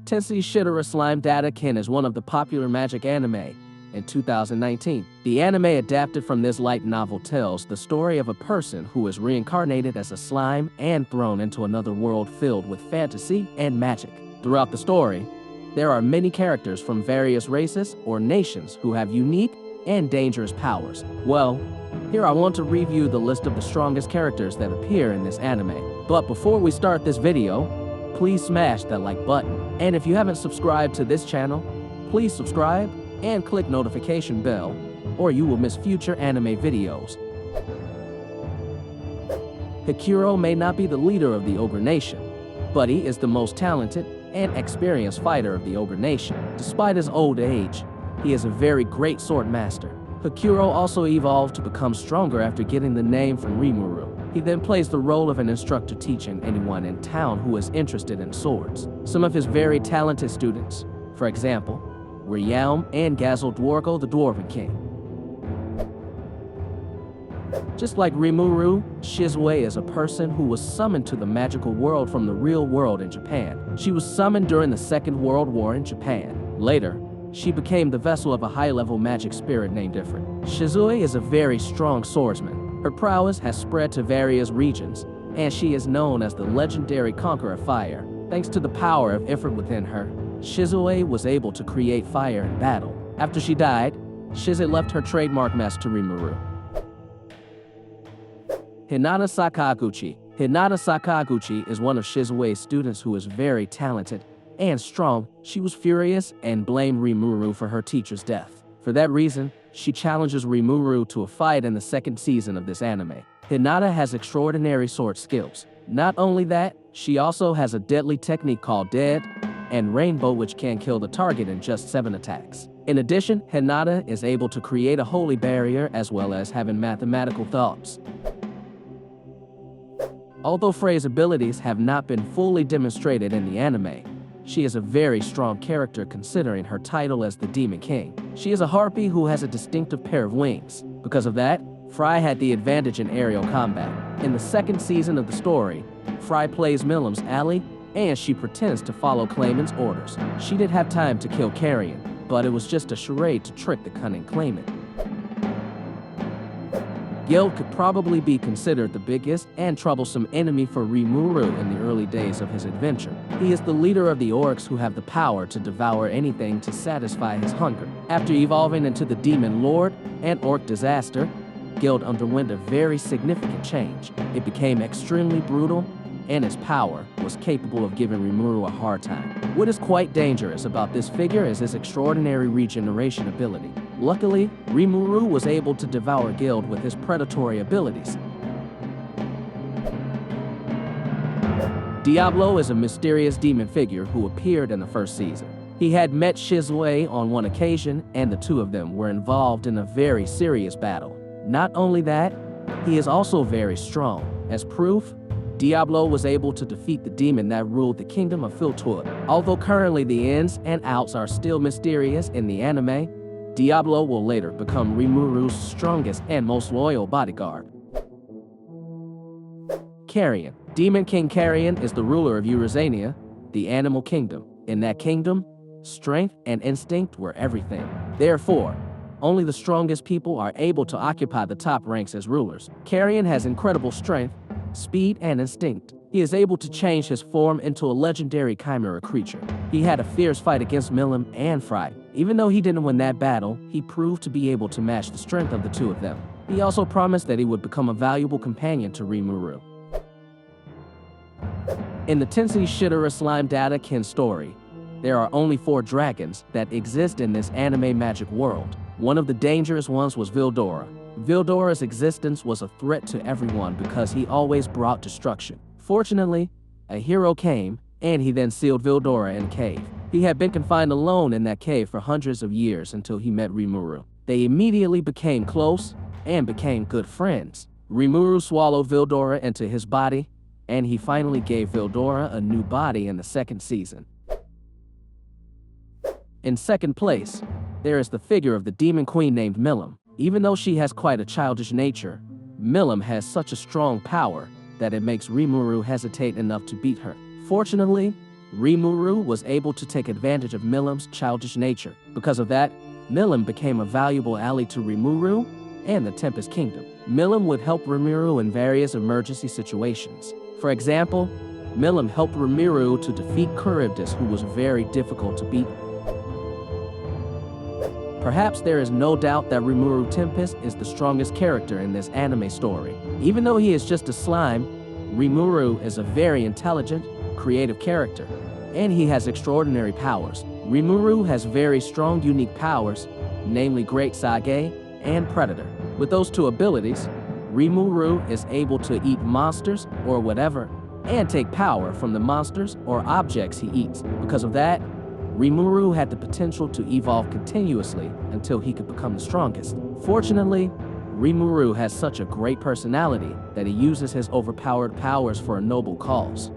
Tensei Shitara Slime Datta is one of the popular magic anime. In 2019, the anime adapted from this light novel tells the story of a person who is reincarnated as a slime and thrown into another world filled with fantasy and magic. Throughout the story, there are many characters from various races or nations who have unique and dangerous powers. Well, here I want to review the list of the strongest characters that appear in this anime. But before we start this video, please smash that like button. And if you haven't subscribed to this channel, please subscribe and click notification bell, or you will miss future anime videos. Hakuro may not be the leader of the Ogre Nation, but he is the most talented and experienced fighter of the Ogre Nation. Despite his old age, he is a very great sword master. Hakuro also evolved to become stronger after getting the name from Rimuru. He then plays the role of an instructor teaching anyone in town who is interested in swords. Some of his very talented students, for example, were Yalm and Gazel Dwargo the Dwarven King. Just like Rimuru, Shizuy is a person who was summoned to the magical world from the real world in Japan. She was summoned during the Second World War in Japan. Later, she became the vessel of a high-level magic spirit named Ifrit. Shizuy is a very strong swordsman. Her prowess has spread to various regions, and she is known as the legendary Conqueror of Fire. Thanks to the power of Ifrit within her, Shizuy was able to create fire in battle. After she died, Shizuy left her trademark mask to Rimuru. Hinata Sakaguchi. Hinata Sakaguchi is one of Shizuy's students who is very talented and strong. She was furious and blamed Rimuru for her teacher's death. For that reason, she challenges Rimuru to a fight in the second season of this anime. Hinata has extraordinary sword skills. Not only that, she also has a deadly technique called Dead and Rainbow, which can kill the target in just 7 attacks. In addition, Hinata is able to create a holy barrier as well as having mathematical thoughts. Although Frey's abilities have not been fully demonstrated in the anime, she is a very strong character considering her title as the Demon King. She is a harpy who has a distinctive pair of wings. Because of that, Frey had the advantage in aerial combat. In the second season of the story, Frey plays Milam's ally, and she pretends to follow Claimant's orders. She did have time to kill Karrion, but it was just a charade to trick the cunning Claimant. Gill could probably be considered the biggest and troublesome enemy for Rimuru in the early days of his adventure. He is the leader of the orcs who have the power to devour anything to satisfy his hunger. After evolving into the Demon Lord and Orc Disaster, Gill underwent a very significant change. It became extremely brutal, and its power was capable of giving Rimuru a hard time. What is quite dangerous about this figure is his extraordinary regeneration ability. Luckily, Rimuru was able to devour Gill with his predatory abilities. Diablo is a mysterious demon figure who appeared in the first season. He had met Shizuy on one occasion, and the two of them were involved in a very serious battle. Not only that, he is also very strong. As proof, Diablo was able to defeat the demon that ruled the kingdom of Vildora. Although currently the ins and outs are still mysterious in the anime, Diablo will later become Rimuru's strongest and most loyal bodyguard. Karrion. Demon King Karrion is the ruler of Eurasania, the animal kingdom. In that kingdom, strength and instinct were everything. Therefore, only the strongest people are able to occupy the top ranks as rulers. Karrion has incredible strength, speed, and instinct. He is able to change his form into a legendary chimera creature. He had a fierce fight against Milam and Frey. Even though he didn't win that battle, he proved to be able to match the strength of the two of them. He also promised that he would become a valuable companion to Rimuru. In the Tensei Shitara Slime Datta story, there are only 4 dragons that exist in this anime magic world. One of the dangerous ones was Vildora. Vildora's existence was a threat to everyone because he always brought destruction. Fortunately, a hero came, and he then sealed Vildora in a cave. He had been confined alone in that cave for hundreds of years until he met Rimuru. They immediately became close and became good friends. Rimuru swallowed Vildora into his body, and he finally gave Vildora a new body in the second season. In second place, there is the figure of the demon queen named Milam. Even though she has quite a childish nature, Milam has such a strong power that it makes Rimuru hesitate enough to beat her. Fortunately, Rimuru was able to take advantage of Milam's childish nature. Because of that, Milam became a valuable ally to Rimuru and the Tempest Kingdom. Milam would help Rimuru in various emergency situations. For example, Milam helped Rimuru to defeat Charybdis, who was very difficult to beat. Perhaps there is no doubt that Rimuru Tempest is the strongest character in this anime story. Even though he is just a slime, Rimuru is a very intelligent, creative character, and he has extraordinary powers. Rimuru has very strong, unique powers, namely Great Sage and Predator. With those two abilities, Rimuru is able to eat monsters or whatever, and take power from the monsters or objects he eats. Because of that, Rimuru had the potential to evolve continuously until he could become the strongest. Fortunately, Rimuru has such a great personality that he uses his overpowered powers for a noble cause.